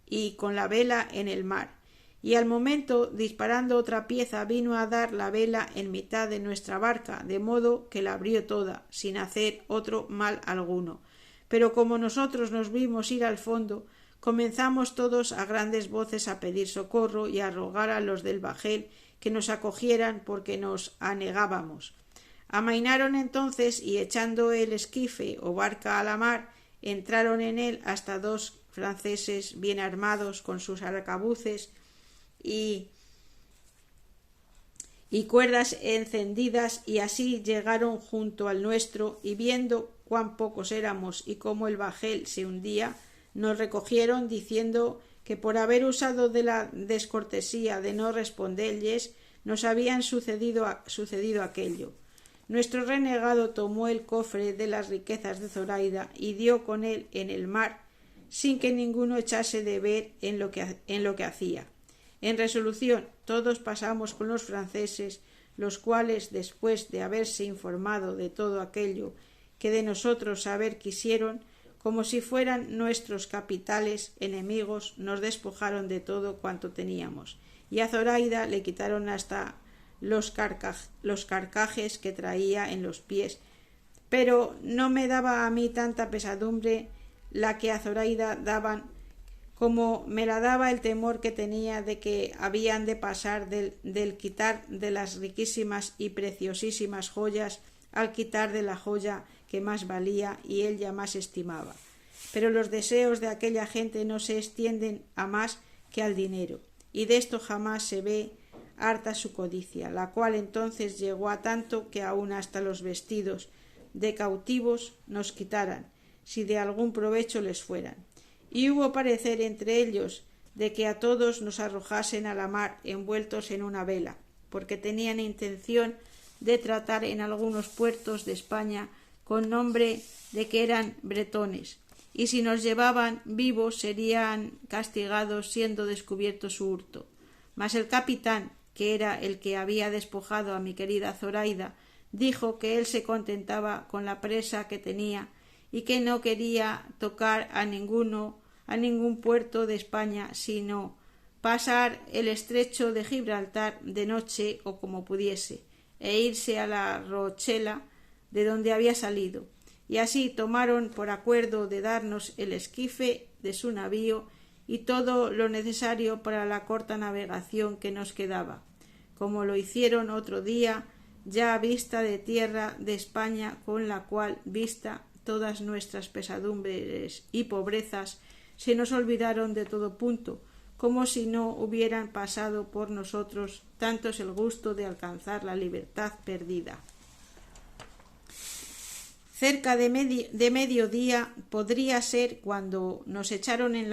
y con la vela en el mar, y al momento, disparando otra pieza, vino a dar la vela en mitad de nuestra barca, de modo que la abrió toda, sin hacer otro mal alguno. Pero como nosotros nos vimos ir al fondo, comenzamos todos a grandes voces a pedir socorro y a rogar a los del bajel que nos acogieran, porque nos anegábamos. Amainaron entonces, y echando el esquife o barca a la mar, entraron en él hasta 2 franceses bien armados con sus arcabuces y cuerdas encendidas, y así llegaron junto al nuestro, y viendo cuán pocos éramos y cómo el bajel se hundía, nos recogieron, diciendo que por haber usado de la descortesía de no respondelles nos habían sucedido aquello. Nuestro renegado tomó el cofre de las riquezas de Zoraida y dio con él en el mar, sin que ninguno echase de ver en lo que hacía. En resolución, todos pasamos con los franceses, los cuales, después de haberse informado de todo aquello que de nosotros saber quisieron, como si fueran nuestros capitales enemigos, nos despojaron de todo cuanto teníamos, y a Zoraida le quitaron hasta los carcajes que traía en los pies, pero no me daba a mí tanta pesadumbre la que a Zoraida daban como me la daba el temor que tenía de que habían de pasar del quitar de las riquísimas y preciosísimas joyas al quitar de la joya que más valía y él ya más estimaba. Pero los deseos de aquella gente no se extienden a más que al dinero, y de esto jamás se ve harta su codicia, la cual entonces llegó a tanto que aun hasta los vestidos de cautivos nos quitaran, si de algún provecho les fueran. Y hubo parecer entre ellos de que a todos nos arrojasen a la mar envueltos en una vela, porque tenían intención de tratar en algunos puertos de España con nombre de que eran bretones, y si nos llevaban vivos serían castigados siendo descubierto su hurto. Mas el capitán, que era el que había despojado a mi querida Zoraida, dijo que él se contentaba con la presa que tenía y que no quería tocar a ningún puerto de España, sino pasar el estrecho de Gibraltar de noche o como pudiese, e irse a la Rochela de donde había salido, y así tomaron por acuerdo de darnos el esquife de su navío y todo lo necesario para la corta navegación que nos quedaba, como lo hicieron otro día ya a vista de tierra de España, con la cual vista todas nuestras pesadumbres y pobrezas se nos olvidaron de todo punto, como si no hubieran pasado por nosotros tantos el gusto de alcanzar la libertad perdida. Cerca de mediodía podría ser cuando nos echaron en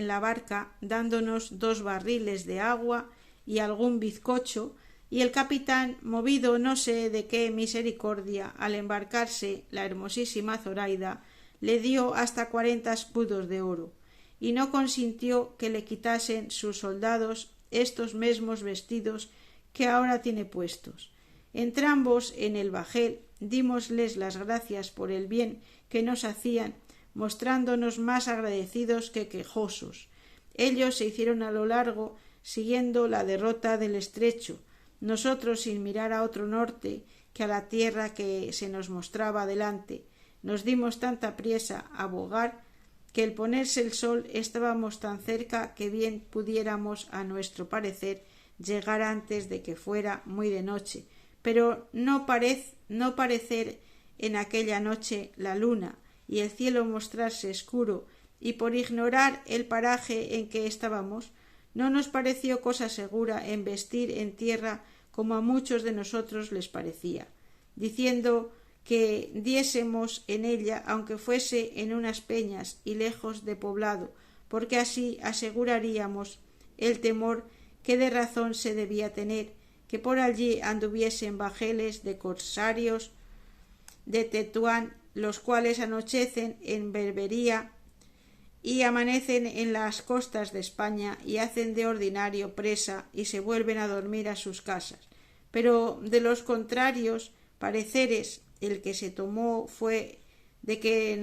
la barca dándonos 2 barriles de agua y algún bizcocho, y el capitán, movido no sé de qué misericordia, al embarcarse la hermosísima Zoraida, le dio hasta 40 escudos de oro, y no consintió que le quitasen sus soldados estos mesmos vestidos que ahora tiene puestos. Entrambos en el bajel dímosles las gracias por el bien que nos hacían, mostrándonos más agradecidos que quejosos. Ellos se hicieron a lo largo, siguiendo la derrota del estrecho, nosotros sin mirar a otro norte que a la tierra que se nos mostraba delante. Nos dimos tanta priesa a bogar que al ponerse el sol estábamos tan cerca que bien pudiéramos, a nuestro parecer, llegar antes de que fuera muy de noche, pero no parecer en aquella noche la luna y el cielo mostrarse escuro, y por ignorar el paraje en que estábamos, no nos pareció cosa segura embestir en tierra como a muchos de nosotros les parecía, diciendo que diésemos en ella aunque fuese en unas peñas y lejos de poblado, porque así aseguraríamos el temor que de razón se debía tener, que por allí anduviesen bajeles de corsarios de Tetuán, los cuales anochecen en Berbería y amanecen en las costas de España y hacen de ordinario presa y se vuelven a dormir a sus casas. Pero de los contrarios pareceres el que se tomó fue de que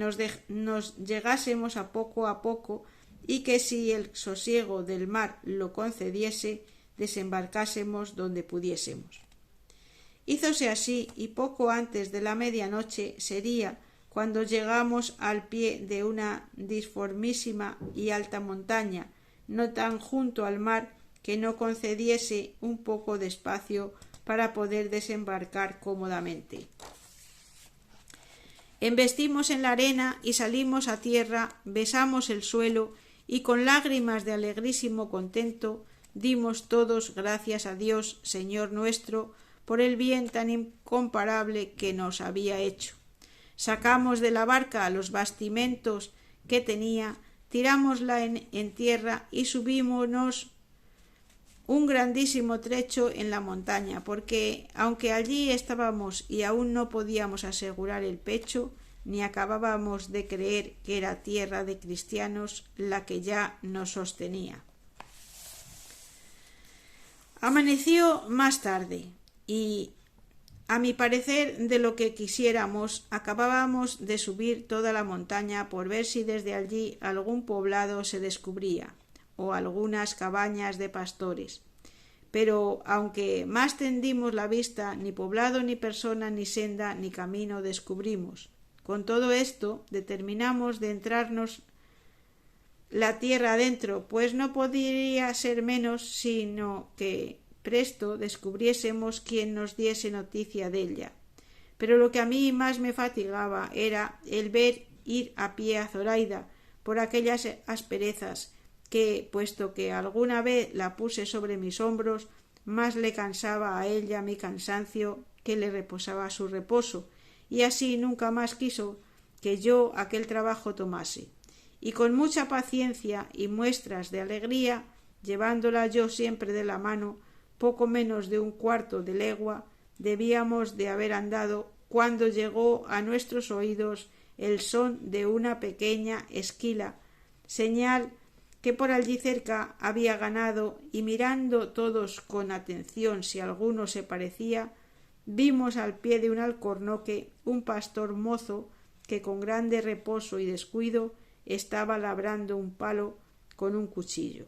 nos llegásemos a poco y que si el sosiego del mar lo concediese, desembarcásemos donde pudiésemos. Hízose así, y poco antes de la medianoche sería cuando llegamos al pie de una disformísima y alta montaña, no tan junto al mar que no concediese un poco de espacio para poder desembarcar cómodamente. Embestimos en la arena y salimos a tierra, besamos el suelo y con lágrimas de alegrísimo contento dimos todos gracias a Dios, Señor nuestro, por el bien tan incomparable que nos había hecho. Sacamos de la barca los bastimentos que tenía, tirámosla en tierra y subímonos un grandísimo trecho en la montaña, porque aunque allí estábamos y aún no podíamos asegurar el pecho, ni acabábamos de creer que era tierra de cristianos la que ya nos sostenía. Amaneció más tarde y, a mi parecer, de lo que quisiéramos, acabábamos de subir toda la montaña por ver si desde allí algún poblado se descubría, o algunas cabañas de pastores. Pero, aunque más tendimos la vista, ni poblado, ni persona, ni senda, ni camino descubrimos. Con todo esto, determinamos de entrarnos la tierra adentro, pues no podría ser menos sino que presto descubriésemos quien nos diese noticia de ella. pero lo que a mí más me fatigaba era el ver ir a pie a Zoraida por aquellas asperezas que, puesto que alguna vez la puse sobre mis hombros, más le cansaba a ella mi cansancio que le reposaba su reposo, y así nunca más quiso que yo aquel trabajo tomase. Y con mucha paciencia y muestras de alegría, llevándola yo siempre de la mano, poco menos de un cuarto de legua debíamos de haber andado cuando llegó a nuestros oídos el son de una pequeña esquila, señal que por allí cerca había ganado, y mirando todos con atención si alguno se parecía, vimos al pie de un alcornoque un pastor mozo que con grande reposo y descuido estaba labrando un palo con un cuchillo.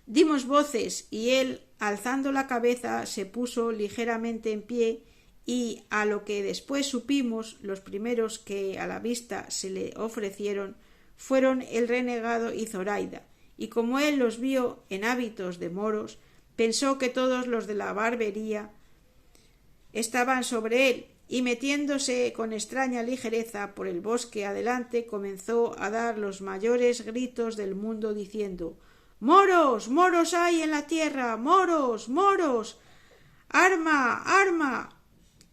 Dimos voces y él, alzando la cabeza, se puso ligeramente en pie, y a lo que después supimos, los primeros que a la vista se le ofrecieron fueron el renegado y Zoraida, y como él los vio en hábitos de moros, pensó que todos los de la barbería estaban sobre él, y metiéndose con extraña ligereza por el bosque adelante, comenzó a dar los mayores gritos del mundo diciendo: «¡Moros! ¡Moros hay en la tierra! ¡Moros! ¡Moros! ¡Arma! ¡Arma!».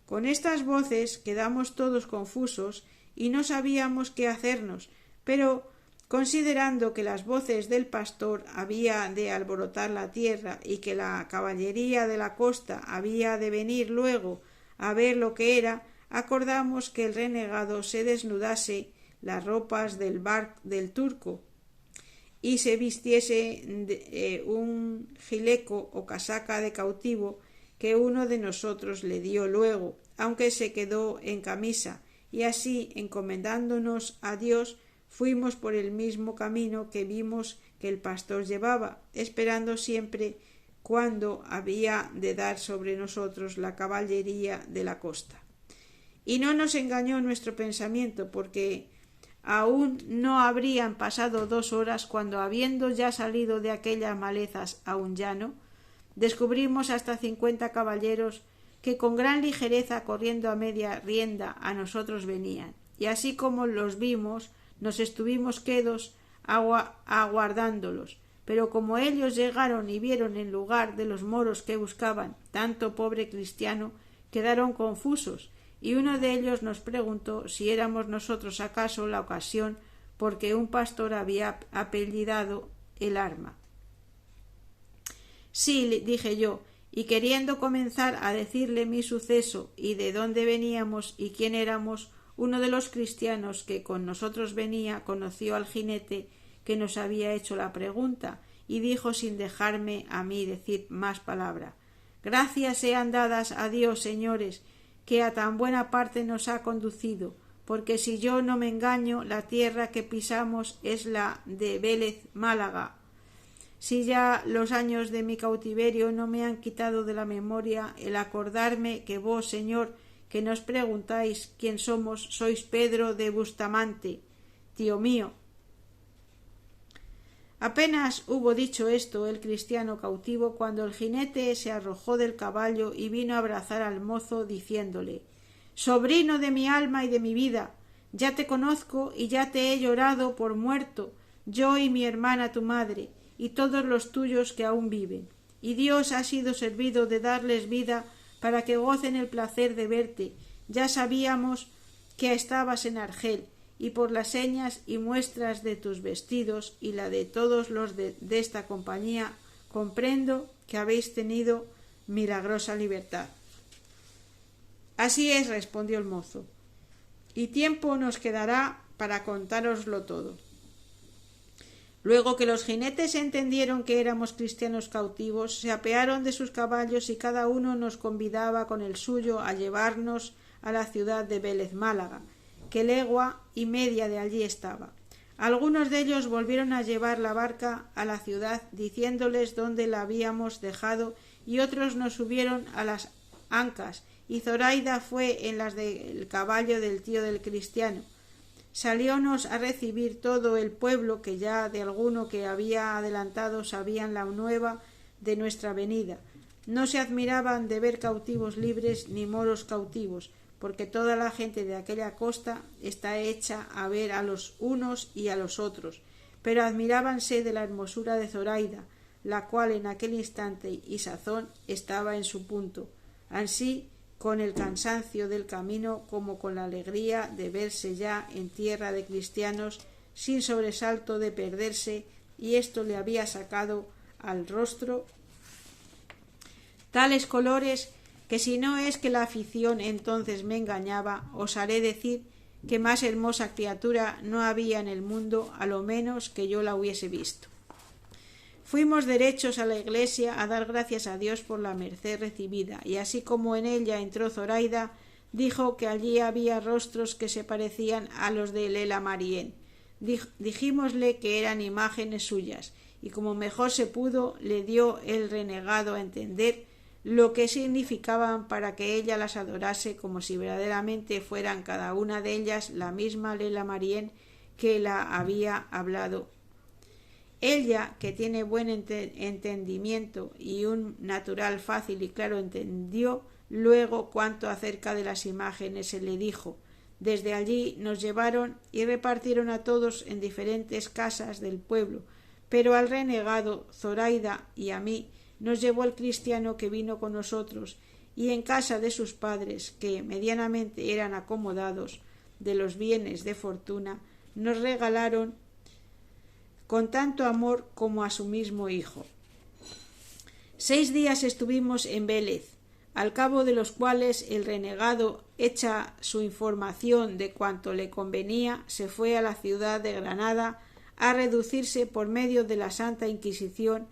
Con estas voces quedamos todos confusos y no sabíamos qué hacernos, pero considerando que las voces del pastor había de alborotar la tierra y que la caballería de la costa había de venir luego a ver lo que era, acordamos que el renegado se desnudase las ropas del turco y se vistiese un gileco o casaca de cautivo que uno de nosotros le dio luego, aunque se quedó en camisa, y así, encomendándonos a Dios, fuimos por el mismo camino que vimos que el pastor llevaba, esperando siempre cuando había de dar sobre nosotros la caballería de la costa. Y no nos engañó nuestro pensamiento, porque aún no habrían pasado 2 horas cuando, habiendo ya salido de aquellas malezas a un llano, descubrimos hasta 50 caballeros que con gran ligereza, corriendo a media rienda, a nosotros venían, y así como los vimos, nos estuvimos quedos aguardándolos, pero como ellos llegaron y vieron en lugar de los moros que buscaban tanto pobre cristiano, quedaron confusos, y uno de ellos nos preguntó si éramos nosotros acaso la ocasión porque un pastor había apellidado el arma. Sí, dije yo, y queriendo comenzar a decirle mi suceso y de dónde veníamos y quién éramos, uno de los cristianos que con nosotros venía conoció al jinete que nos había hecho la pregunta y dijo sin dejarme a mí decir más palabra: «Gracias sean dadas a Dios, señores, que a tan buena parte nos ha conducido, porque si yo no me engaño, la tierra que pisamos es la de Vélez Málaga. Si ya los años de mi cautiverio no me han quitado de la memoria el acordarme que vos, señor, que nos preguntáis quién somos, sois Pedro de Bustamante, tío mío». Apenas hubo dicho esto el cristiano cautivo cuando el jinete se arrojó del caballo y vino a abrazar al mozo diciéndole: «Sobrino de mi alma y de mi vida, ya te conozco y ya te he llorado por muerto, yo y mi hermana tu madre, y todos los tuyos que aún viven, y Dios ha sido servido de darles vida para que gocen el placer de verte. Ya sabíamos que estabas en Argel, y por las señas y muestras de tus vestidos y la de todos los de esta compañía comprendo que habéis tenido milagrosa libertad». «Así es», respondió el mozo, «y tiempo nos quedará para contároslo todo». Luego que los jinetes entendieron que éramos cristianos cautivos, se apearon de sus caballos y cada uno nos convidaba con el suyo a llevarnos a la ciudad de Vélez Málaga, que legua y media de allí estaba. Algunos de ellos volvieron a llevar la barca a la ciudad, diciéndoles dónde la habíamos dejado, y otros nos subieron a las ancas, y Zoraida fue en las del caballo del tío del cristiano. Saliónos a recibir todo el pueblo, que ya de alguno que había adelantado sabían la nueva de nuestra venida. No se admiraban de ver cautivos libres ni moros cautivos, porque toda la gente de aquella costa está hecha a ver a los unos y a los otros, pero admirábanse de la hermosura de Zoraida, la cual en aquel instante y sazón estaba en su punto, ansí con el cansancio del camino como con la alegría de verse ya en tierra de cristianos, sin sobresalto de perderse, y esto le había sacado al rostro tales colores que, si no es que la afición entonces me engañaba, osaré decir que más hermosa criatura no había en el mundo, a lo menos que yo la hubiese visto. Fuimos derechos a la iglesia a dar gracias a Dios por la merced recibida, y así como en ella entró Zoraida, dijo que allí había rostros que se parecían a los de Lela Marién. Dijímosle que eran imágenes suyas, y como mejor se pudo, le dio el renegado a entender lo que significaban para que ella las adorase como si verdaderamente fueran cada una de ellas la misma Lela Marién que la había hablado. Ella, que tiene buen entendimiento y un natural fácil y claro, entendió luego cuanto acerca de las imágenes se le dijo. Desde allí nos llevaron y repartieron a todos en diferentes casas del pueblo, pero al renegado Zoraida y a mí nos llevó el cristiano que vino con nosotros, y en casa de sus padres, que medianamente eran acomodados de los bienes de fortuna, nos regalaron con tanto amor como a su mismo hijo. 6 días estuvimos en Vélez, al cabo de los cuales el renegado, hecha su información de cuanto le convenía, se fue a la ciudad de Granada a reducirse por medio de la Santa Inquisición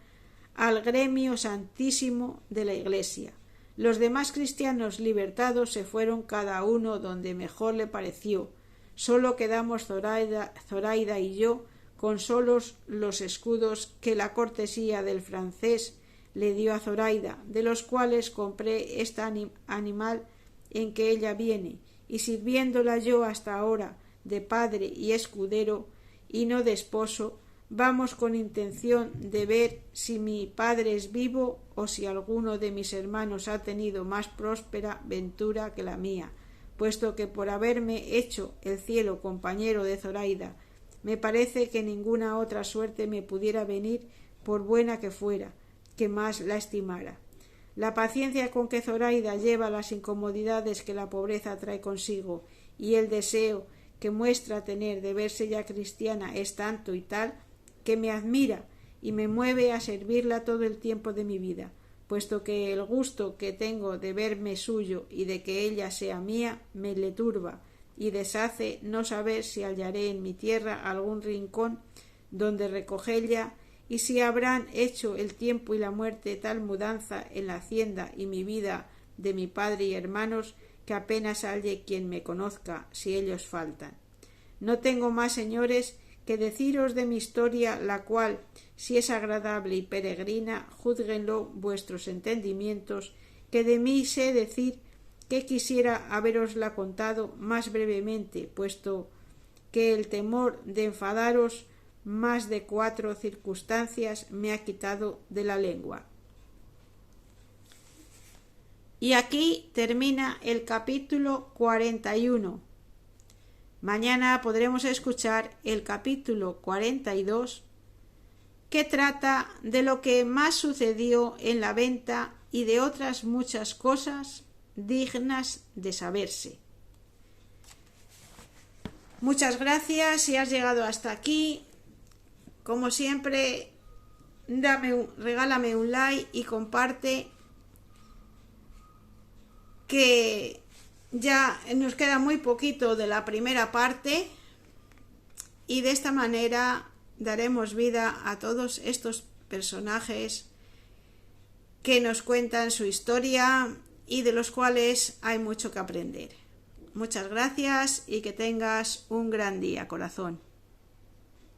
al gremio santísimo de la Iglesia. Los demás cristianos libertados se fueron cada uno donde mejor le pareció. Solo quedamos Zoraida y yo, con solos los escudos que la cortesía del francés le dio a Zoraida, de los cuales compré este animal en que ella viene, y sirviéndola yo hasta ahora de padre y escudero, y no de esposo, vamos con intención de ver si mi padre es vivo o si alguno de mis hermanos ha tenido más próspera ventura que la mía, puesto que por haberme hecho el cielo compañero de Zoraida, me parece que ninguna otra suerte me pudiera venir, por buena que fuera, que más la estimara. La paciencia con que Zoraida lleva las incomodidades que la pobreza trae consigo, y el deseo que muestra tener de verse ya cristiana es tanto y tal, que me admira y me mueve a servirla todo el tiempo de mi vida, puesto que el gusto que tengo de verme suyo y de que ella sea mía me le turba y deshace no saber si hallaré en mi tierra algún rincón donde recogella, y si habrán hecho el tiempo y la muerte tal mudanza en la hacienda y mi vida de mi padre y hermanos, que apenas halle quien me conozca si ellos faltan. No tengo más, señores, que deciros de mi historia, la cual, si es agradable y peregrina, júzguenlo vuestros entendimientos, que de mí sé decir que quisiera habérosla contado más brevemente, puesto que el temor de enfadaros más de 4 circunstancias me ha quitado de la lengua. Y aquí termina el capítulo 41. Mañana podremos escuchar el capítulo 42, que trata de lo que más sucedió en la venta y de otras muchas cosas dignas de saberse. Muchas gracias si has llegado hasta aquí. Como siempre, regálame un like y comparte, que ya nos queda muy poquito de la primera parte, y de esta manera daremos vida a todos estos personajes que nos cuentan su historia y de los cuales hay mucho que aprender. Muchas gracias y que tengas un gran día, corazón.